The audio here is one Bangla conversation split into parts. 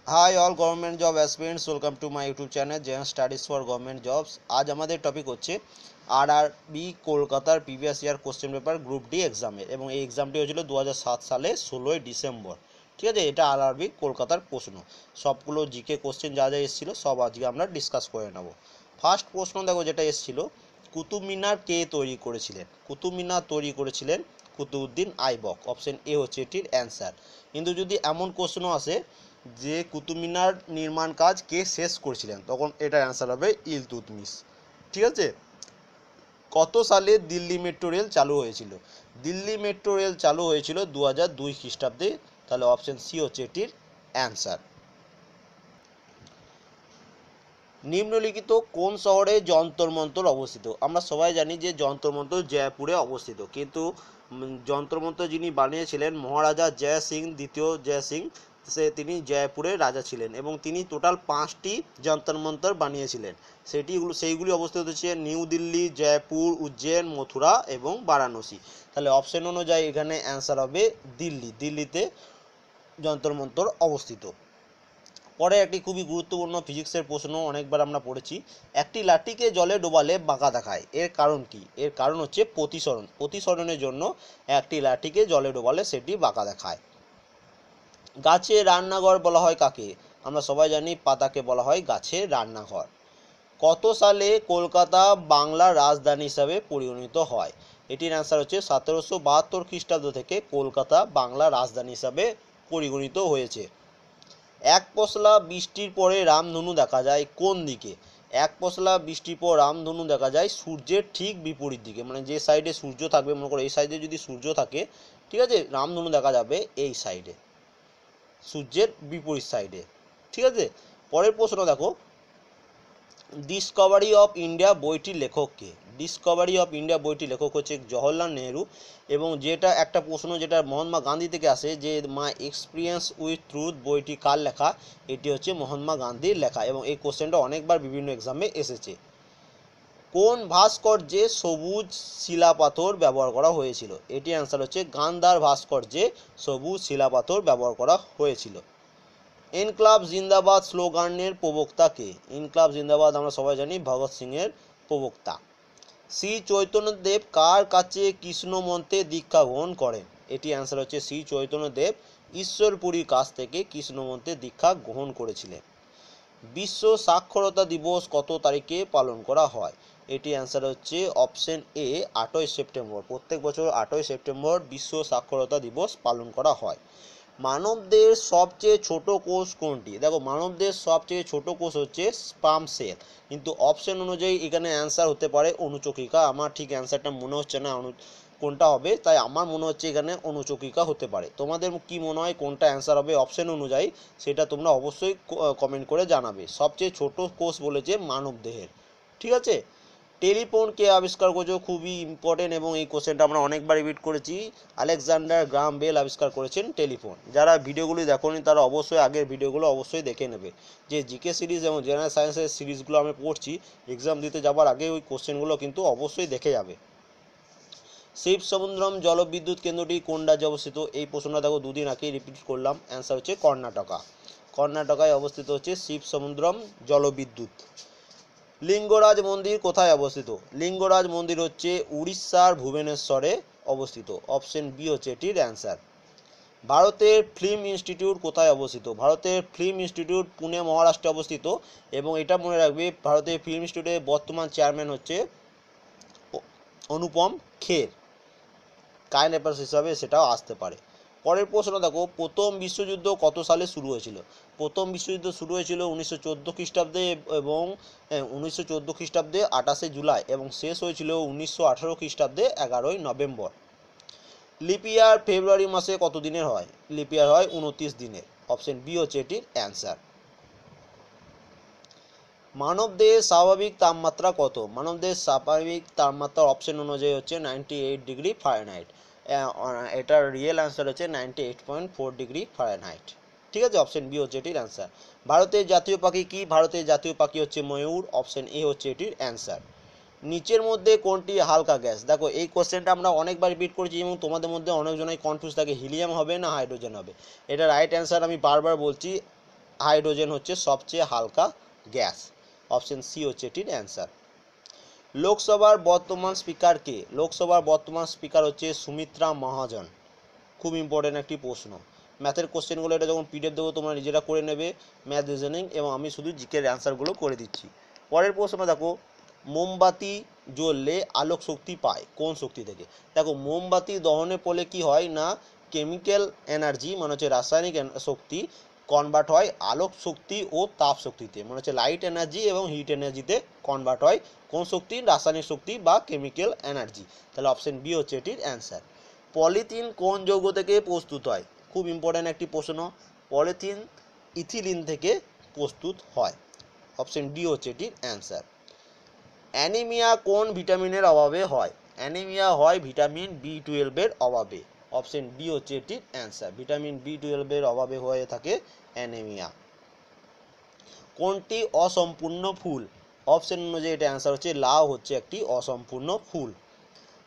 Hi all government job aspirants welcome to my YouTube channel JN studies for government jobs. आज हमारे टपिक হচ্ছে আরআরবি কলকাতার previous year question paper group D এক্সামের এবং এই এক্সামটি হয়েছিল 2007 সালে 16ই ডিসেম্বর। ঠিক আছে, এটা আরআরবি কলকাতার প্রশ্ন। সবগুলো জিকে কোশ্চেন যা যা এসেছিল সব আজকে আমরা ডিসকাস করে নেব। ফার্স্ট প্রশ্ন দেখো যেটা এসেছিল, কুতুব মিনার কে তৈরি করেছিলেন? কুতুব মিনার তৈরি করেছিলেন কুতুবউদ্দিন আইবক। অপশন এ হচ্ছে এটির অ্যান্সার। কিন্তু যদি এমন প্রশ্ন আসে যে কুতুব মিনার নির্মাণ কাজ কে শেষ করেছিলেন, তখন এটার অ্যান্সার হবে ইলতুৎমিশ। ঠিক আছে, কত সালে দিল্লি মেট্রো রেল চালু হয়েছিল? দিল্লি মেট্রো রেল চালু হয়েছিল 2002 খ্রিস্টাব্দে। তাহলে অপশন সি হচ্ছে এটির অ্যান্সার। নিম্নলিখিত কোন শহরে যন্তর মন্তর অবস্থিত? আমরা সবাই জানি যে যন্তর মন্তর জয়পুরে অবস্থিত, কিন্তু যন্তর মন্তর যিনি বানিয়েছিলেন মহারাজা জয় সিং, দ্বিতীয় জয় সিং, তিনি জয়পুরের রাজা ছিলেন এবং তিনি টোটাল 5টি যন্তর মন্তর বানিয়েছিলেন। সেইগুলি অবস্থিত হচ্ছে নিউ দিল্লি, জয়পুর, উজ্জয়ন, মথুরা এবং বারাণসী। তাহলে অপশন অনুযায়ী এখানে অ্যান্সার হবে দিল্লি। দিল্লিতে যন্তর মন্তর অবস্থিত। পরে একটি খুবই গুরুত্বপূর্ণ ফিজিক্সের প্রশ্ন, অনেকবার আমরা পড়েছি। একটি লাঠিকে জলে ডোবালে বাঁকা দেখায়, এর কারণ কি? এর কারণ হচ্ছে প্রতিসরণ। প্রতিসরণের জন্য একটি লাঠিকে জলে ডোবালে সেটি বাঁকা দেখায়। গাছে রান্নাঘর বলা হয় কাকে? আমরা সবাই জানি পাতাকে বলা হয় গাছের রান্নাঘর। কত সালে কলকাতা বাংলার রাজধানী হিসাবে পরিগণিত হয়? এটির অ্যান্সার হচ্ছে 1772 খ্রিস্টাব্দ থেকে কলকাতা বাংলার রাজধানী হিসাবে পরিগণিত হয়েছে। এক পশলা বৃষ্টির পরে রামধনু দেখা যায় কোন দিকে? এক পশলা বৃষ্টির পর রামধনু দেখা যায় সূর্যের ঠিক বিপরীত দিকে, মানে যে সাইডে সূর্য থাকবে, মনে করো এই সাইডে যদি সূর্য থাকে, ঠিক আছে, রামধনু দেখা যাবে এই সাইডে, সূর্যের বিপরীত সাইডে। ঠিক আছে, পরের প্রশ্ন দেখো, ডিসকভারি অফ ইন্ডিয়া বইটির লেখক কে? ডিসকভারি অফ ইন্ডিয়া বইটির লেখক হচ্ছে জওহরলাল নেহরু। এবং যেটা একটা প্রশ্ন যেটা মহাত্মা গান্ধী থেকে আসে, যে মাই এক্সপিরিয়েন্স উইথ ট্রুথ বইটি কার লেখা? এটি হচ্ছে মহাত্মা গান্ধীর লেখা এবং এই কোশ্চেনটা অনেকবার বিভিন্ন এক্সামে এসেছে। কোন ভাস্কর্যে সবুজ শিলাপাথর ব্যবহার করা হয়েছিল? এটি অ্যান্সার হচ্ছে গান্ধার ভাস্কর্যে সবুজ শিলাপাথর ব্যবহার করা হয়েছিল। ইনকলাব জিন্দাবাদ স্লোগানের প্রবক্তা কে? ইনকলাব জিন্দাবাদ আমরা সবাই জানি ভগৎ সিং এর প্রবক্তা। শ্রী চৈতন্যদেব কার কাছে কৃষ্ণ মন্ত্রে দীক্ষা গ্রহণ করেন? এটি অ্যান্সার হচ্ছে শ্রী চৈতন্যদেব ঈশ্বরপুরীর কাছ থেকে কৃষ্ণ মন্ত্রে দীক্ষা গ্রহণ করেছিলেন। বিশ্ব সাক্ষরতা দিবস কত তারিখে পালন করা হয়? এটি অ্যান্সার হচ্ছে অপশন এ 8ই সেপ্টেম্বর। প্রত্যেক বছর 8ই সেপ্টেম্বর বিশ্ব সাক্ষরতা দিবস পালন করা হয়। মানবদের সবচেয়ে ছোট কোষ কোনটি? দেখো, মানবদের সবচেয়ে ছোট কোষ হচ্ছে স্পার্ম সেল, কিন্তু অপশন অনুযায়ী এখানে অ্যান্সার হতে পারে অনুচক্রিকা। আমার ঠিক অ্যান্সারটা মনে হচ্ছে না কোনটা হবে, তাই আমার মনে হচ্ছে এখানে অনুচক্রিকা হতে পারে। তোমাদের কি মনে হয় কোনটা অ্যান্সার হবে অপশন অনুযায়ী, সেটা তোমরা অবশ্যই কমেন্ট করে জানাবে। সবচেয়ে ছোট কোষ বলেছে মানব দেহের। ঠিক আছে, টেলিফোন কে আবিষ্কার করেছে? খুবই ইম্পর্টেন্ট এবং এই কোশ্চেনটা আমরা অনেকবার রিপিট করেছি। আলেকজান্ডার গ্রাহাম বেল আবিষ্কার করেছেন টেলিফোন। যারা ভিডিওগুলি দেখোনি তারা অবশ্যই আগের ভিডিওগুলো অবশ্যই দেখে নেবে। যে জিকে সিরিজ এবং জেনারেল সায়েন্সের সিরিজগুলো আমি পড়ছি, এক্সাম দিতে যাবার আগে ওই কোশ্চেনগুলো কিন্তু অবশ্যই দেখে যাবে। শিবসমুদ্রম জলবিদ্যুৎ কেন্দ্রটি কোন রাজ্যে অবস্থিত? এই প্রশ্নটা দেখো দুদিন আগেই রিপিট করলাম, অ্যান্সার হচ্ছে কর্ণাটকা। কর্ণাটকায় অবস্থিত হচ্ছে শিবসমুদ্রম জলবিদ্যুৎ। লিঙ্গরাজ মন্দির কোথায় অবস্থিত? লিঙ্গরাজ মন্দির হচ্ছে উড়িষ্যার ভুবনেশ্বরে অবস্থিত। অপশন বি হচ্ছে এটির অ্যান্সার। ভারতের ফিল্ম ইনস্টিটিউট কোথায় অবস্থিত? ভারতের ফিল্ম ইনস্টিটিউট পুনে মহারাষ্ট্রে অবস্থিত এবং এটা মনে রাখবে, ভারতের ফিল্ম ইনস্টিটিউটের বর্তমান চেয়ারম্যান হচ্ছে অনুপম খের। কারেন্ট অ্যাফেয়ার্স হিসাবে সেটাও আসতে পারে। পরের প্রশ্ন দেখো, প্রথম বিশ্বযুদ্ধ কত সালে শুরু হয়েছিল? প্রথম বিশ্বযুদ্ধ শুরু হয়েছিল 1914 খ্রিস্টাব্দে এবং 1914 খ্রিস্টাব্দে 28শে জুলাই এবং শেষ হয়েছিল 1918 খ্রিস্টাব্দে 11ই নভেম্বর। লিপিয়ার ফেব্রুয়ারি মাসে কত দিনের হয়? লিপিয়ার হয় 29 দিনের। অপশন বি হচ্ছে এটির অ্যান্সার। মানবদেহের স্বাভাবিক তাপমাত্রা কত? মানবদেহের স্বাভাবিক তাপমাত্রা অপশন অনুযায়ী হচ্ছে 98 ডিগ্রি ফারেনহাইট। এটার রিয়েল অ্যান্সার হচ্ছে 98.4 ডিগ্রি ফারেনহাইট। ঠিক আছে, অপশন বি হচ্ছে এটির অ্যান্সার। ভারতের জাতীয় পাখি কি? ভারতের জাতীয় পাখি হচ্ছে ময়ূর। অপশন এ হচ্ছে এটির অ্যান্সার। নিচের মধ্যে কোনটি হালকা গ্যাস? দেখো, এই কোশ্চেনটা আমরা অনেকবার রিপিট করেছি এবং তোমাদের মধ্যে অনেকজনই কনফিউজ থাকে, হিলিয়াম হবে না হাইড্রোজেন হবে। এটা রাইট অ্যান্সার আমি বারবার বলছি, হাইড্রোজেন হচ্ছে সবচেয়ে হালকা গ্যাস। অপশন সি হচ্ছে এটির অ্যান্সার। লোকসভার বর্তমান স্পিকার কে? লোকসভার বর্তমান স্পিকার হচ্ছে সুমিত্রা মহাজন। খুব ইম্পর্টেন্ট একটি প্রশ্ন। ম্যাথের কোশ্চেনগুলো এটা যখন পিডিএফ দেবো তোমরা নিজেরা করে নেবে, ম্যাথ রিজনিং, এবং আমি শুধু জিকের অ্যান্সারগুলো করে দিচ্ছি। পরের প্রশ্ন দেখো, মোমবাতি জ্বললে আলোক শক্তি পায় কোন শক্তি থেকে? দেখো, মোমবাতি দহনের ফলে কি হয় না, কেমিক্যাল এনার্জি মানে হচ্ছে রাসায়নিক শক্তি কনভার্ট হয় আলোক শক্তি ও তাপ শক্তিতে, মানে হচ্ছে লাইট এনার্জি এবং হিট এনার্জিতে কনভার্ট হয়। কোন শক্তি? রাসায়নিক শক্তি বা কেমিক্যাল এনার্জি। তাহলে অপশন বি হচ্ছে এটির অ্যান্সার। পলিথিন কোন যৌগ থেকে প্রস্তুত হয়? খুব ইম্পর্ট্যান্ট একটি প্রশ্ন। পলিথিন ইথিলিন থেকে প্রস্তুত হয়। অপশন ডি হচ্ছে এটির অ্যান্সার। অ্যানিমিয়া কোন ভিটামিনের অভাবে হয়? অ্যানিমিয়া হয় ভিটামিন B12 এর অভাবে। অপশন ডি হচ্ছে এটির অ্যান্সার। ভিটামিন B12 এর অভাবে হয়ে থাকে অ্যানিমিয়া। কোনটি অসম্পূর্ণ ফুল? অপশন অনুযায়ী এটা অ্যান্সার হচ্ছে লাউ হচ্ছে একটি অসম্পূর্ণ ফুল।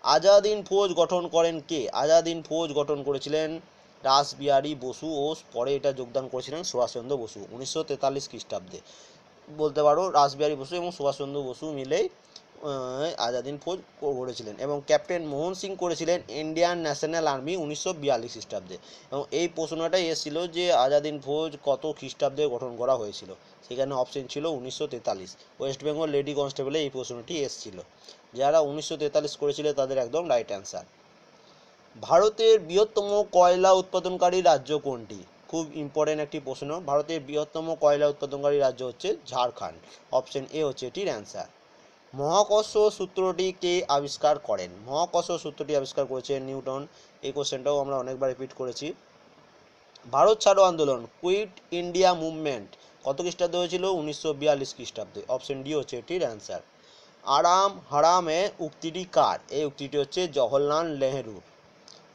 আজাদ হিন্দ ফৌজ গঠন করেন কে? আজাদ হিন্দ ফৌজ গঠন করেছিলেন রাসবিহারী বসু ও পরে এটা যোগদান করেছিলেন সুভাষচন্দ্র বসু 1943 খ্রিস্টাব্দে। বলতে পারো রাসবিহারী বসু এবং সুভাষচন্দ্র বসু মিলেই আজাদ হিন্দ ফৌজ গড়েছিলেন, এবং ক্যাপ্টেন মোহন সিং করেছিলেন ইন্ডিয়ান ন্যাশনাল আর্মি 1942 খ্রিস্টাব্দে। এবং এই প্রশ্নটাই এসেছিল যে আজাদ হিন্দ ফৌজ কত খ্রিস্টাব্দে গঠন করা হয়েছিল, সেখানে অপশন ছিল 1943। ওয়েস্ট বেঙ্গল লেডি কনস্টেবলে এই প্রশ্নটি এসেছিল। যারা 1943 করেছিল তাদের একদম রাইট অ্যান্সার। ভারতের বৃহত্তম কয়লা উৎপাদনকারী রাজ্য কোনটি? খুব ইম্পর্টেন্ট একটি প্রশ্ন। ভারতের বৃহত্তম কয়লা উৎপাদনকারী রাজ্য হচ্ছে ঝাড়খণ্ড। অপশন এ হচ্ছে এটির অ্যান্সার। মহাকর্ষ সূত্রটি কে আবিষ্কার করেন? মহাকর্ষ সূত্রটি আবিষ্কার করেছেন নিউটন। এই কোশ্চেনটাও আমরা অনেকবার রিপিট করেছি। ভারত ছাড়ো আন্দোলন কুইট ইন্ডিয়া মুভমেন্ট কত খ্রিস্টাব্দে হয়েছিল? 1942 খ্রিস্টাব্দে। অপশন ডি হচ্ছে এটির অ্যান্সার। আরাম হারামে উক্তিটি কার? এই উক্তিটি হচ্ছে জওহরলাল নেহরুর।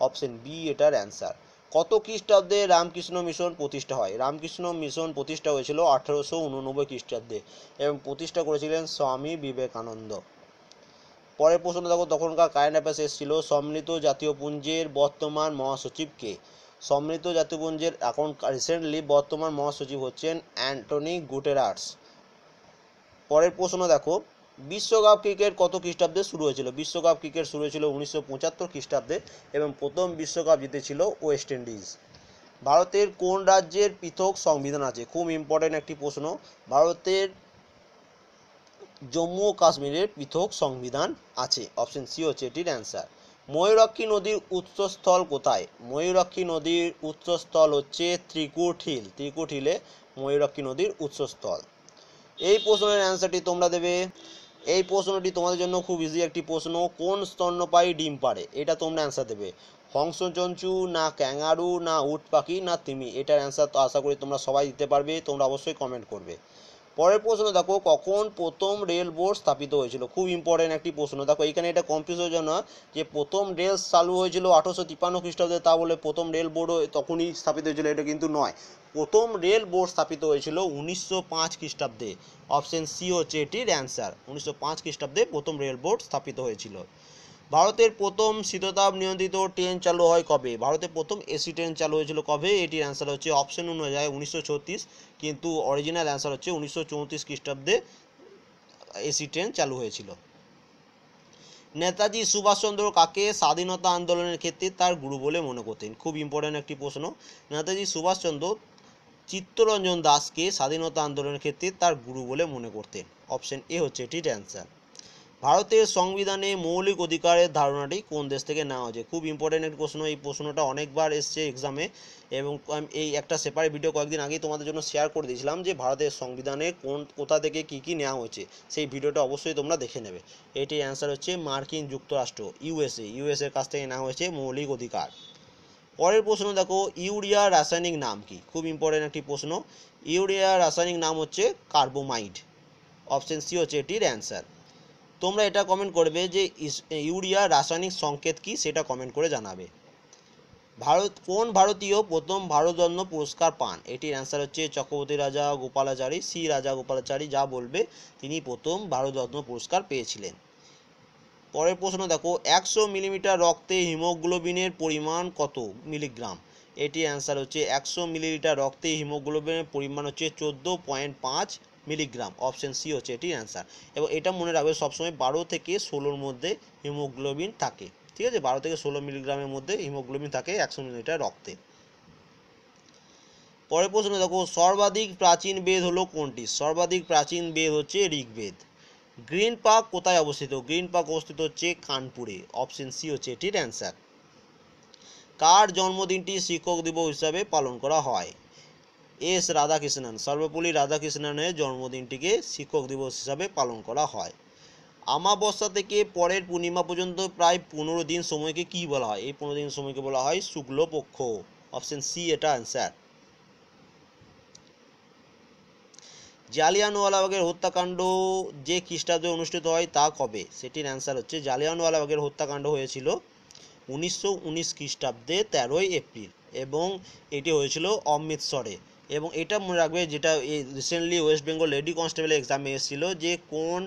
অপশন বি এটার অ্যান্সার। কত খ্রিস্টাব্দে রামকৃষ্ণ মিশন প্রতিষ্ঠা হয়? রামকৃষ্ণ মিশন প্রতিষ্ঠা হয়েছিল 1889 খ্রিস্টাব্দে এবং প্রতিষ্ঠা করেছিলেন স্বামী বিবেকানন্দ। পরের প্রশ্ন দেখো, তখনকার কারেন্ট অ্যাফেয়ার্স এসেছিল সম্মিলিত জাতীয় পুঞ্জের বর্তমান মহাসচিব কে? সম্মিলিত জাতীয় পুঞ্জের এখন রিসেন্টলি বর্তমান মহাসচিব হচ্ছেন অ্যান্টনি গুটেরাস। পরের প্রশ্ন দেখো, বিশ্বকাপ ক্রিকেট কত খ্রিস্টাব্দে শুরু হয়েছিল? বিশ্বকাপ ক্রিকেট শুরু হয়েছিল 1975 খ্রিস্টাব্দে এবং প্রথম বিশ্বকাপ জিতেছিল ওয়েস্ট ইন্ডিজ। ভারতের কোন রাজ্যের পৃথক সংবিধান আছে? খুব ইম্পর্টেন্ট একটি প্রশ্ন। ভারতের জম্মু ও কাশ্মীরের পৃথক সংবিধান আছে। অপশন সি হচ্ছে এটির অ্যান্সার। ময়ূরাক্ষী নদীর উৎসস্থল কোথায়? ময়ূরাক্ষী নদীর উৎসস্থল হচ্ছে ত্রিকুট হিল। ত্রিকুট হিলে ময়ূরাক্ষী নদীর উৎসস্থল। এই প্রশ্নের অ্যান্সারটি তোমরা দেবে। এই প্রশ্নটি তোমাদের জন্য খুব ইজি একটি প্রশ্ন। কোন স্তন্যপায়ী ডিম পাড়ে? এটা তোমরা অ্যান্সার দেবে। হংসজন্তু, না ক্যাঙ্গারু, না উট পাখি, না তিমি। এটার অ্যান্সার তো আশা করি তোমরা সবাই দিতে পারবে। তোমরা অবশ্যই কমেন্ট করবে। পরের প্রশ্ন দেখো, কখন প্রথম রেল বোর্ড স্থাপিত হয়েছিল? খুব ইম্পর্টেন্ট একটি প্রশ্ন। দেখো এখানে এটা কনফিউজ হয়ে যাও না যে প্রথম রেল চালু হয়েছিল 1853 খ্রিস্টাব্দে, তা বলে প্রথম রেল বোর্ডও তখনই স্থাপিত হয়েছিল, এটা কিন্তু নয়। প্রথম রেল বোর্ড স্থাপিত হয়েছিল 1905 খ্রিস্টাব্দে। অপশন সি হচ্ছে এটির অ্যান্সার। 1905 খ্রিস্টাব্দে প্রথম রেল বোর্ড স্থাপিত হয়েছিল। ভারতের প্রথম শীততাপ নিয়ন্ত্রিত ট্রেন চালু হয় কবে? ভারতে প্রথম এসি ট্রেন চালু হয়েছিল কবে? এটির অ্যান্সার হচ্ছে অপশন অনুযায়ী 1936, কিন্তু অরিজিনাল অ্যান্সার হচ্ছে 1934 খ্রিস্টাব্দে এসি ট্রেন চালু হয়েছিল। নেতাজি সুভাষচন্দ্র কাকে স্বাধীনতা আন্দোলনের ক্ষেত্রে তার গুরু বলে মনে করতেন? খুব ইম্পর্টেন্ট একটি প্রশ্ন। নেতাজি সুভাষচন্দ্র চিত্তরঞ্জন দাসকে স্বাধীনতা আন্দোলনের ক্ষেত্রে তার গুরু বলে মনে করতেন। অপশন এ হচ্ছে এটির অ্যান্সার। ভারতের সংবিধানে মৌলিক অধিকারের ধারণাটি কোন দেশ থেকে নেওয়া হয়েছে? খুব ইম্পর্টেন্ট একটি প্রশ্ন। এই প্রশ্নটা অনেকবার এসছে এক্সামে, এবং এই একটা সেপারেট ভিডিও কয়েকদিন আগেই তোমাদের জন্য শেয়ার করে দিয়েছিলাম যে ভারতের সংবিধানে কোথা থেকে কী নেওয়া হয়েছে। সেই ভিডিওটা অবশ্যই তোমরা দেখে নেবে। এটির অ্যান্সার হচ্ছে মার্কিন যুক্তরাষ্ট্র, ইউএসএর কাছ থেকে নেওয়া হয়েছে মৌলিক অধিকার। পরের প্রশ্ন দেখো, ইউরিয়ার রাসায়নিক নাম কি? খুব ইম্পর্টেন্ট একটি প্রশ্ন। ইউরিয়ার রাসায়নিক নাম হচ্ছে কার্বোমাইড। অপশন সি হচ্ছে এটির অ্যান্সার। তোমরা এটা কমেন্ট করবে যে ইউরিয়া রাসায়নিক সংকেত কি, সেটা কমেন্ট করে জানাবে। কোন ভারতীয় প্রথম ভারতরত্ন পুরস্কার পান? এটির অ্যান্সার হচ্ছে চক্রবর্তী রাজা গোপালাচারী, সি রাজা গোপালাচারী যা বলবে, তিনি প্রথম ভারতরত্ন পুরস্কার পেয়েছিলেন। পরের প্রশ্ন দেখো, 100 মিলিমিটার রক্তে হিমোগ্লোবিনের পরিমাণ কত মিলিগ্রাম? এটির অ্যান্সার হচ্ছে 100 মিলিলিটার রক্তে হিমোগ্লোবিনের পরিমাণ হচ্ছে 14.5 মিলিগ্রাম। অপশন সি হচ্ছে এটির অ্যান্সার। এবং এটা মনে রাখবে সবসময় 12 থেকে 16-র মধ্যে হিমোগ্লোবিন থাকে, ঠিক আছে, 12 থেকে 16 মিলিগ্রামের মধ্যে হিমোগ্লোবিন থাকে 100 মিলিলিটার রক্তে। পরের প্রশ্ন দেখো, সর্বাধিক প্রাচীন বেদ হলো কোনটি? সর্বাধিক প্রাচীন বেদ হচ্ছে ঋগ্বেদ। গ্রিন পার্ক কোথায় অবস্থিত? গ্রিন পার্ক অবস্থিত হচ্ছে কানপুরে। অপশন সি হচ্ছে এটির অ্যান্সার। কার জন্মদিনটি শিক্ষক দিবস হিসাবে পালন করা হয়? এস রাধাকৃষ্ণন। সর্বপল্লী রাধাকৃষ্ণনের জন্মদিনটিকে শিক্ষক দিবস হিসাবে পালন করা হয়। আমাবস্যা থেকে পরের পূর্ণিমা পর্যন্ত প্রায় 15 দিন সময়কে কি বলা হয়? এই 15 দিন সময়কে বলা হয় শুক্লপক্ষ। অপশন সি এটা অ্যান্সার। জালিয়ানওয়ালাবাগের হত্যাকাণ্ড যে খ্রিস্টাব্দে অনুষ্ঠিত হয় তা কবে? সেটির অ্যান্সার হচ্ছে জালিয়ানওয়ালাবাগের হত্যাকাণ্ড হয়েছিল 1919 খ্রিস্টাব্দে 13ই এপ্রিল এবং এটি হয়েছিল অমৃতসরে। এবং এটা মনে রাখবে, যেটা এই recently West Bengal lady constable এক্সামে এসেছিল, যে কোন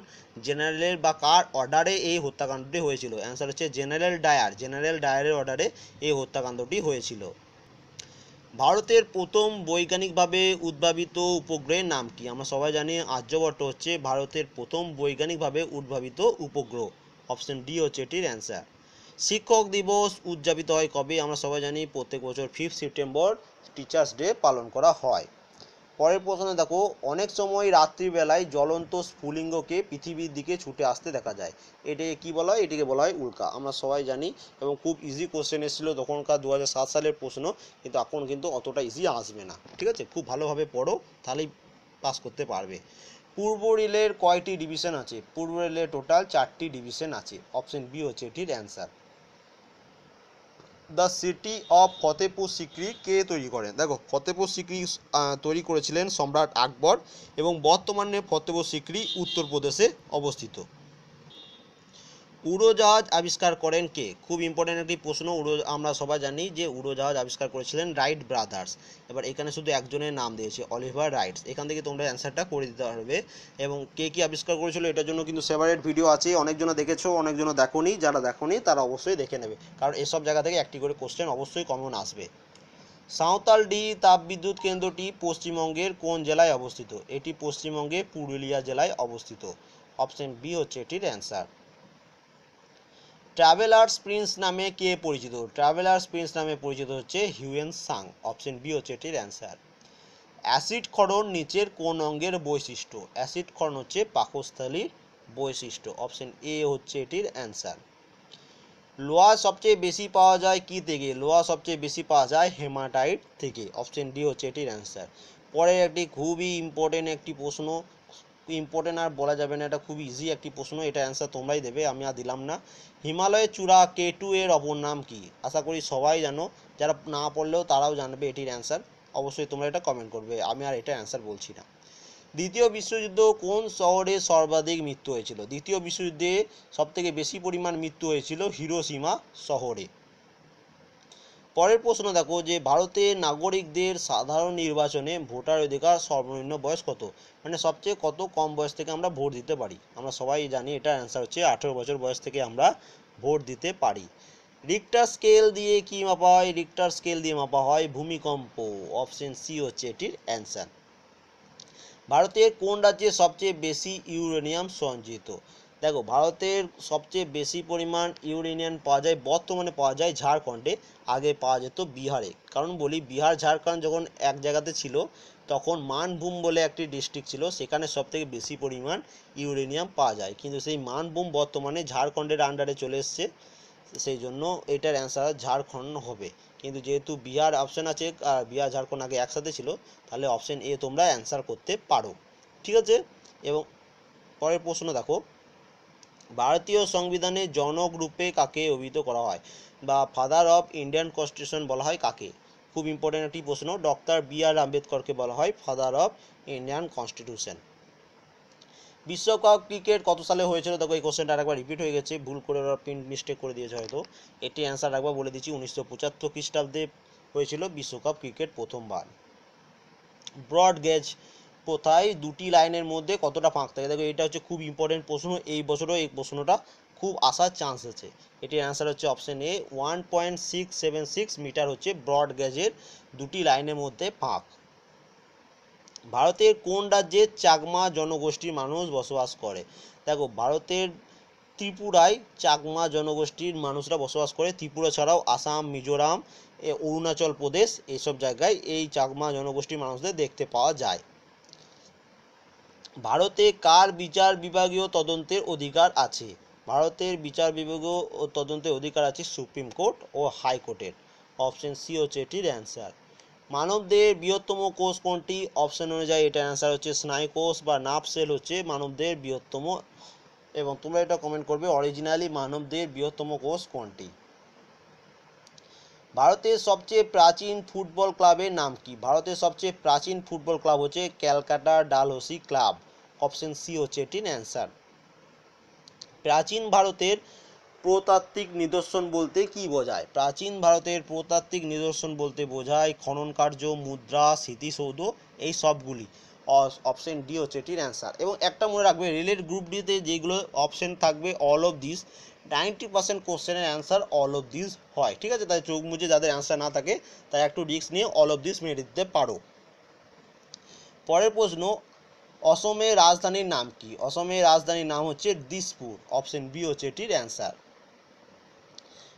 জেনারেলের বা কার অর্ডারে এই হত্যাকাণ্ডটি হয়েছিল? অ্যান্সার হচ্ছে জেনারেল ডায়ার। জেনারেল ডায়ারের অর্ডারে এই হত্যাকাণ্ডটি হয়েছিল। ভারতের প্রথম বৈজ্ঞানিকভাবে উদ্ভাবিত উপগ্রহের নাম কি? আমরা সবাই জানি আর্যভট্ট হচ্ছে ভারতের প্রথম বৈজ্ঞানিকভাবে উদ্ভাবিত উপগ্রহ। অপশন ডি হচ্ছে এটির অ্যান্সার। শিক্ষক দিবস উদযাপিত হয় কবে? আমরা সবাই জানি প্রত্যেক বছর 5 সেপ্টেম্বর টিচার্স ডে পালন করা হয়। পরের প্রশ্নে দেখো, অনেক সময় রাত্রিবেলায় জ্বলন্ত স্ফুলিঙ্গকে পৃথিবীর দিকে ছুটে আসতে দেখা যায়, এটাকে কি বলা হয়? এটিকে বলা হয় উল্কা। আমরা সবাই জানি এবং খুব ইজি কোশ্চেন এসেছিলো তখনকার 2007 সালের প্রশ্ন, কিন্তু এখন কিন্তু অতটা ইজি আসবে না, ঠিক আছে, খুব ভালোভাবে পড়ো তাহলেই পাস করতে পারবে। পূর্ব রেলের কয়টি ডিভিশন আছে? পূর্ব রেলের টোটাল 4টি ডিভিশন আছে। অপশন বি হচ্ছে এটির answer. The city of Fatehpur Sikri কে তৈরি করেন? দেখো, ফতেপুর সিক্রি তৈরি করেছিলেন সম্রাট আকবর এবং বর্তমানে ফতেপুর সিক্রি উত্তরপ্রদেশে অবস্থিত। উড়োজাহাজ আবিষ্কার করেন কে? খুব ইম্পর্টেন্ট একটি প্রশ্ন। আমরা সবাই জানি যে উড়োজাহাজ আবিষ্কার করেছিলেন রাইট ব্রাদার্স। এবার এখানে শুধু একজনের নাম দিয়েছে, অলিভার রাইটস। এখান থেকে তোমরা অ্যান্সারটা করে দিতে পারবে। এবং কে কি আবিষ্কার করেছিল এটার জন্য কিন্তু সেপারেট ভিডিও আছে, অনেকজনে দেখেছো অনেকজনে দেখোনি। যারা দেখোনি তারা অবশ্যই দেখে নেবে, কারণ এসব জায়গা থেকে একটি করে কোশ্চেন অবশ্যই কমন আসবে। সাঁওতালডি তাপবিদ্যুৎ কেন্দ্রটি পশ্চিমবঙ্গের কোন জেলায় অবস্থিত? এটি পশ্চিমবঙ্গের পুরুলিয়া জেলায় অবস্থিত। অপশন বি হচ্ছে এটির অ্যান্সার। ট্রাভেলার্স প্রিন্স নামে কে পরিচিত? ট্রাভেলার্স প্রিন্স নামে পরিচিত হচ্ছে হিউয়েন সাং। অপশন বি হচ্ছে এটির অ্যান্সার। অ্যাসিড ক্ষরণ নিচের কোন অঙ্গের বৈশিষ্ট্য? অ্যাসিড ক্ষরণ হচ্ছে পাকস্থলীর বৈশিষ্ট্য। অপশন এ হচ্ছে এটির অ্যান্সার। লোহা সবচেয়ে বেশি পাওয়া যায় কি থেকে? লোহা সবচেয়ে বেশি পাওয়া যায় হেমাটাইট থেকে। অপশন ডি হচ্ছে এটির অ্যান্সার। পরের একটি খুবই ইম্পর্টেন্ট একটি প্রশ্ন, ইম্পর্টেন্ট আর বলা যাবে না, এটা খুব ইজি একটি প্রশ্ন, এটা অ্যান্সার তোমরাই দেবে, আমি আর দিলাম না। হিমালয়ের চূড়া K2 এর অপর নাম কি? আশা করি সবাই জানো, যারা না পড়লেও তারাও জানবে এটির অ্যান্সার। অবশ্যই তোমরা এটা কমেন্ট করবে, আমি আর এটা অ্যান্সার বলছি না। দ্বিতীয় বিশ্বযুদ্ধ কোন শহরে সর্বাধিক মৃত্যু হয়েছিল? দ্বিতীয় বিশ্বযুদ্ধে সবথেকে বেশি পরিমাণ মৃত্যু হয়েছিল হিরোশিমা শহরে। পরের প্রশ্ন দেখো, যে ভারতের নাগরিকদের সাধারণ নির্বাচনে ভোটার অধিকার সর্বনিম্ন বয়স কত? মানে সবচেয়ে কত কম বয়স থেকে আমরা ভোট দিতে পারি? আমরা সবাই জানি এটার অ্যান্সার হচ্ছে 18 বছর বয়স থেকে আমরা ভোট দিতে পারি। রিক্টার স্কেল দিয়ে কি মাপা হয়? রিক্টার স্কেল দিয়ে মাপা হয় ভূমিকম্প। অপশন সি হচ্ছে এটির অ্যান্সার। ভারতের কোন রাজ্যে সবচেয়ে বেশি ইউরেনিয়াম সঞ্চিত? দেখো, ভারতের সবচেয়ে বেশি পরিমাণ ইউরেনিয়াম পাওয়া যায়, বর্তমানে পাওয়া যায় ঝাড়খণ্ডে, আগে পাওয়া যেত বিহারে। কারণ বলি, বিহার ঝাড়খণ্ড যখন এক জায়গাতে ছিল তখন মানভূম বলে একটি ডিস্ট্রিক্ট ছিল, সেখানে সবথেকে বেশি পরিমাণ ইউরেনিয়াম পাওয়া যায়, কিন্তু সেই মানভূম বর্তমানে ঝাড়খণ্ডের আন্ডারে চলে এসছে, সেই জন্য এটার অ্যান্সার ঝাড়খণ্ড হবে। কিন্তু যেহেতু বিহার অপশান আছে আর বিহার ঝাড়খণ্ড আগে একসাথে ছিল, তাহলে অপশান এ তোমরা অ্যান্সার করতে পারো, ঠিক আছে। এবং পরের প্রশ্ন দেখো, ভারতীয় সংবিধানে জনক রূপে কাকে অভিহিত করা হয় বা ফাদার অফ ইন্ডিয়ান কনস্টিটিউশন বলা হয় কাকে? খুব ইম্পর্টেন্ট একটি প্রশ্ন। Doctor B.R. আম্বেদকরকে বলা হয় ফাদার অফ ইন্ডিয়ান কনস্টিটিউশন। বিশ্বকাপ ক্রিকেট কত সালে হয়েছিল? দেখো, এই কোশ্চেনটা আরেকবার রিপিট হয়ে গেছে, ভুল করে ওরা প্রিন্ট মিস্টেক করে দিয়েছে হয়তো। এটি অ্যান্সার একবার বলে দিচ্ছি, 1975 খ্রিস্টাব্দে হয়েছিল বিশ্বকাপ ক্রিকেট প্রথমবার। ব্রড গেজ প্রথায় দুটি লাইনের মধ্যে কতটা ফাঁক থাকে? দেখো, এটা হচ্ছে খুব ইম্পর্টেন্ট প্রশ্ন, এই বছরও এই প্রশ্নটা খুব আসার চান্স আছে। এটির অ্যান্সার হচ্ছে অপশন এ 1.676 মিটার হচ্ছে ব্রড গেজের দুটি লাইনের মধ্যে ফাঁক। ভারতের কোন রাজ্যে চাকমা জনগোষ্ঠীর মানুষ বসবাস করে? দেখো ভারতের ত্রিপুরায় চাকমা জনগোষ্ঠীর মানুষরা বসবাস করে। ত্রিপুরা ছাড়াও আসাম, মিজোরাম, অরুণাচল প্রদেশ এইসব জায়গায় এই চাকমা জনগোষ্ঠীর মানুষদের দেখতে পাওয়া যায়। ভারতে কার বিচার বিভাগীয় তদন্তের অধিকার আছে? ভারতের বিচার বিভাগীয় তদন্তের অধিকার আছে সুপ্রিম কোর্ট ও হাইকোর্টের। অপশন সি হচ্ছে এটির অ্যান্সার। মানবদেহের বৃহত্তম কোষ কোনটি? অপশন অনুযায়ী এটার অ্যান্সার হচ্ছে স্নায়ুকোষ বা নার্ভ সেল হচ্ছে মানবদেহের বৃহত্তম, এবং তোমরা এটা কমেন্ট করবে অরিজিনালি মানবদেহের বৃহত্তম কোষ কোনটি। ভারতের সবচেয়ে প্রাচীন ফুটবল ক্লাবের নাম কি? ভারতের সবচেয়ে প্রাচীন ফুটবল ক্লাব হচ্ছে Calcutta Dalhousie club. Option C হচ্ছে এটির অ্যান্সার। প্রাচীন ভারতের প্রত্নতাত্ত্বিক নিদর্শন বলতে কি বোঝায়? প্রাচীন ভারতের প্রত্নতাত্ত্বিক নিদর্শন বলতে বোঝায় খনন কার্য, মুদ্রা, স্মৃতিসৌধ এই সবগুলি। অপশন ডি হচ্ছে এটির অ্যান্সার। এবং একটা মনে রাখবে, রেলের গ্রুপ ডিতে যেগুলো অপশন থাকবে অল অফ দিস, 90% কোশ্চেনের অ্যান্সার অল অফ দিস হয়। ঠিক আছে, তাই চোখ মুজে যাদের অ্যান্সার না থাকে তাই একটু রিস্ক নিয়ে অল অফ দিস মেরে দিতে পারো। পরের প্রশ্ন, অসমের রাজধানীর নাম কি? অসমের রাজধানীর নাম হচ্ছে দিসপুর। অপশন বি হচ্ছে এটির অ্যান্সার।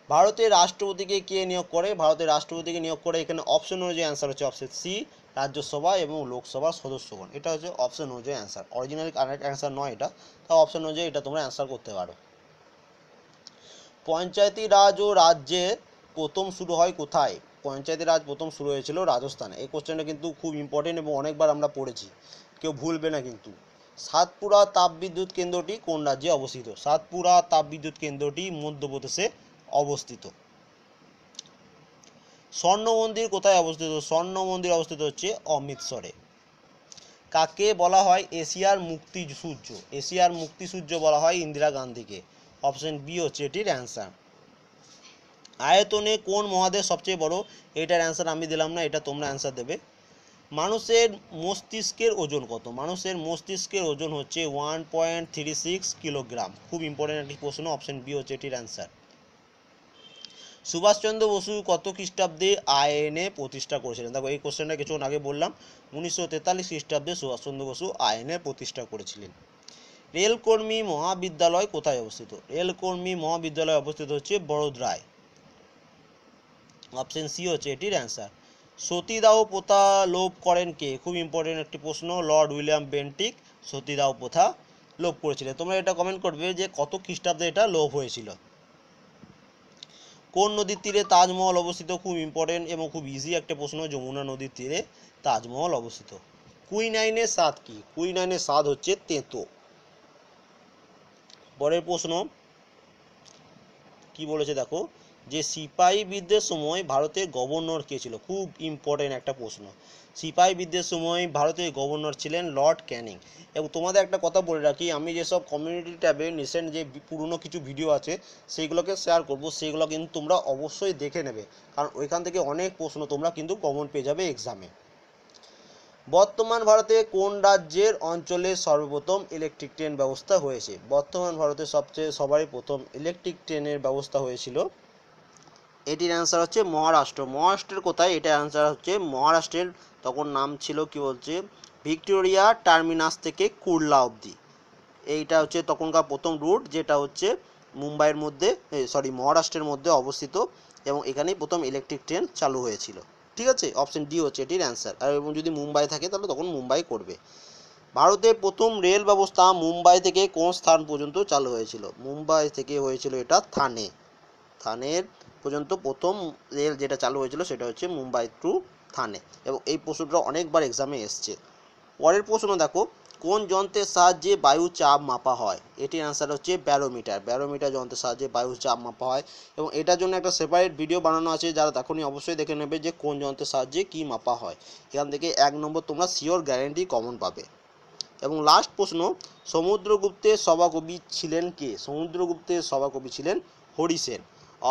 ভারতের রাষ্ট্রপতিকে কে নিয়োগ করে? ভারতের রাষ্ট্রপতিকে নিয়োগ করে, এখানে অপশন অনুযায়ী অ্যান্সার হচ্ছে অপশন সি রাজ্যসভা এবং লোকসভার সদস্যগণ। এটা হচ্ছে অপশন অনুযায়ী অ্যান্সার, অরিজিনাল কারেক্ট অ্যান্সার নয় এটা, তাও অপশন অনুযায়ী এটা তোমরা অ্যান্সার করতে পারো। পঞ্চায়েতি রাজ ও রাজ্যে প্রথম শুরু হয় কোথায়? পঞ্চায়েতি রাজ প্রথম শুরু হয়েছিল রাজস্থানে। এই কোশ্চেনটা কিন্তু খুব ইম্পর্টেন্ট এবং অনেকবার আমরা পড়েছি, কেউ ভুলবে না কিন্তু। সাতপুরা তাপবিদ্যুৎ কেন্দ্রটি কোন রাজ্যে অবস্থিত? সাতপুরা তাপবিদ্যুৎ কেন্দ্রটি মধ্যপ্রদেশে অবস্থিত। স্বর্ণ মন্দির কোথায় অবস্থিত? স্বর্ণ মন্দির অবস্থিত হচ্ছে অমৃতসরে। কাকে বলা হয় এশিয়ার মুক্তি সূর্য? এশিয়ার মুক্তি সূর্য বলা হয় ইন্দিরা গান্ধীকে। অপশন বি হচ্ছে এটির অ্যান্সার। আয়তনে কোন মহাদেশ সবচেয়ে বড়? এটার অ্যান্সার আমি দিলাম না, এটা তোমরা অ্যান্সার দেবে। মানুষের মস্তিষ্কের ওজন কত? মানুষের মস্তিষ্কের ওজন হচ্ছে 1.36 কিলোগ্রাম। খুব ইম্পর্টেন্ট একটি প্রশ্ন, অপশন বি হচ্ছে এটির অ্যান্সার। সুভাষচন্দ্র বসু কত খ্রিস্টাব্দে আইএনএ প্রতিষ্ঠা করেছিলেন? দেখো এই কোশ্চেনটা কিছুক্ষণ আগে বললাম, 1943 খ্রিস্টাব্দে সুভাষচন্দ্র বসু আইএনএ প্রতিষ্ঠা করেছিলেন। রেলকর্মী মহাবিদ্যালয় কোথায় অবস্থিত? রেলকর্মী মহাবিদ্যালয় অবস্থিত হচ্ছে বড়োদরায়। অপশন সি হচ্ছে এটির অ্যান্সার। সতীদাহ প্রথা লোপ করেন কে? খুব ইম্পর্টেন্ট একটি প্রশ্ন, লর্ড উইলিয়াম বেন্টিক সতীদাহ প্রথা লোপ করেছিলেন। তোমরা এটা কমেন্ট করবে যে কত খ্রিস্টাব্দে এটা লোপ হয়েছিল। কোন নদীর তীরে তাজমহল অবস্থিত? খুব ইম্পর্টেন্ট এবং খুব ইজি একটা প্রশ্ন, যমুনা নদীর তীরে তাজমহল অবস্থিত। কুইনাইনের স্বাদ কি? কুইনাইনের স্বাদ হচ্ছে তেঁতো। পরের প্রশ্ন কি বলেছে দেখো, যে সিপাহী বিদ্রোহের সময় ভারতের গভর্নর কে ছিল? খুব ইম্পর্টেন্ট একটা প্রশ্ন। সিপাহী বিদ্রোহের সময় ভারতের গভর্নর ছিলেন লর্ড ক্যানিং। এবং তোমাদের একটা কথা বলে রাখি, আমি যেসব কমিউনিটি ট্যাবে রিসেন্ট যে পুরনো কিছু ভিডিও আছে সেইগুলোকে শেয়ার করব, সেইগুলো কিন্তু তোমরা অবশ্যই দেখে নেবে, কারণ ওইখান থেকে অনেক প্রশ্ন তোমরা কিন্তু কমন পেয়ে যাবে এক্সামে। বর্তমান ভারতে কোন রাজ্যের অঞ্চলে সর্বপ্রথম ইলেকট্রিক ট্রেন ব্যবস্থা হয়েছে? বর্তমান ভারতে সবারই প্রথম ইলেকট্রিক ট্রেনের ব্যবস্থা হয়েছিল, এটির অ্যান্সার হচ্ছে মহারাষ্ট্র। মহারাষ্ট্রের কোথায়? এটার অ্যান্সার হচ্ছে মহারাষ্ট্রের তখন নাম ছিল কি বলছে, ভিক্টোরিয়া টার্মিনাস থেকে কুর্লা অবধি। এইটা হচ্ছে তখনকার প্রথম রুট, যেটা হচ্ছে মুম্বাইয়ের মধ্যে মহারাষ্ট্রের মধ্যে অবস্থিত, এবং এখানেই প্রথম ইলেকট্রিক ট্রেন চালু হয়েছিল। ঠিক আছে, অপশন ডি হচ্ছে এটির অ্যান্সার। আর এবং যদি মুম্বাই থাকে তাহলে তখন মুম্বাই করবে। ভারতের প্রথম রেল ব্যবস্থা মুম্বাই থেকে কোন স্থান পর্যন্ত চালু হয়েছিল? মুম্বাই থেকে হয়েছিল এটা থানে। থানের পর্যন্ত প্রথম রেল যেটা চালু হয়েছিল সেটা হচ্ছে মুম্বাই টু থানে, এবং এই প্রশ্নটা অনেকবার এক্সামে এসছে। পরের প্রশ্ন দেখো, কোন যন্ত্রের সাহায্যে বায়ু চাপ মাপা হয়? এটির অ্যান্সার হচ্ছে ব্যারোমিটার। ব্যারোমিটার যন্ত্রের সাহায্যে বায়ু চাপ মাপা হয়, এবং এটার জন্য একটা সেপারেট ভিডিও বানানো আছে, যারা তখনই অবশ্যই দেখে নেবে যে কোন যন্ত্রের সাহায্যে কী মাপা হয়। এখান থেকে 1 নম্বর তোমরা শিওর গ্যারেন্টি কমন পাবে। এবং লাস্ট প্রশ্ন, সমুদ্রগুপ্তের সভাকবি ছিলেন কে? সমুদ্রগুপ্তের সভাকবি ছিলেন হরিসেন।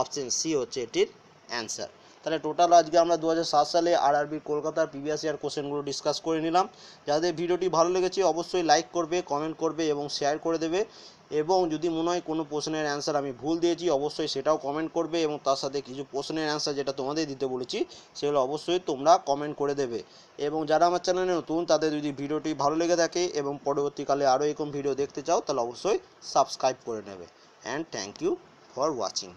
অপশন সি হচ্ছে এটির অ্যান্সার। তাহলে টোটাল আজকে আমরা 2007 সালে আরআরবি কলকাতার প্রিভিয়াস ইয়ার কোশ্চেনগুলো ডিসকাস করে নিলাম। যাদের ভিডিওটি ভালো লেগেছে অবশ্যই লাইক করবে, কমেন্ট করবে এবং শেয়ার করে দেবে। এবং যদি মনে হয় কোনো প্রশ্নের অ্যান্সার আমি ভুল দিয়েছি অবশ্যই সেটাও কমেন্ট করবে, এবং তার সাথে কিছু প্রশ্নের অ্যান্সার যেটা তোমাদের দিতে বলেছি সেগুলো অবশ্যই তোমরা কমেন্ট করে দেবে। এবং যারা আমার চ্যানেলে নতুন তাদের যদি ভিডিওটি ভালো লেগে থাকে এবং পরবর্তীকালে আরও এরকম ভিডিও দেখতে চাও তাহলে অবশ্যই সাবস্ক্রাইব করে নেবে। And thank you for watching.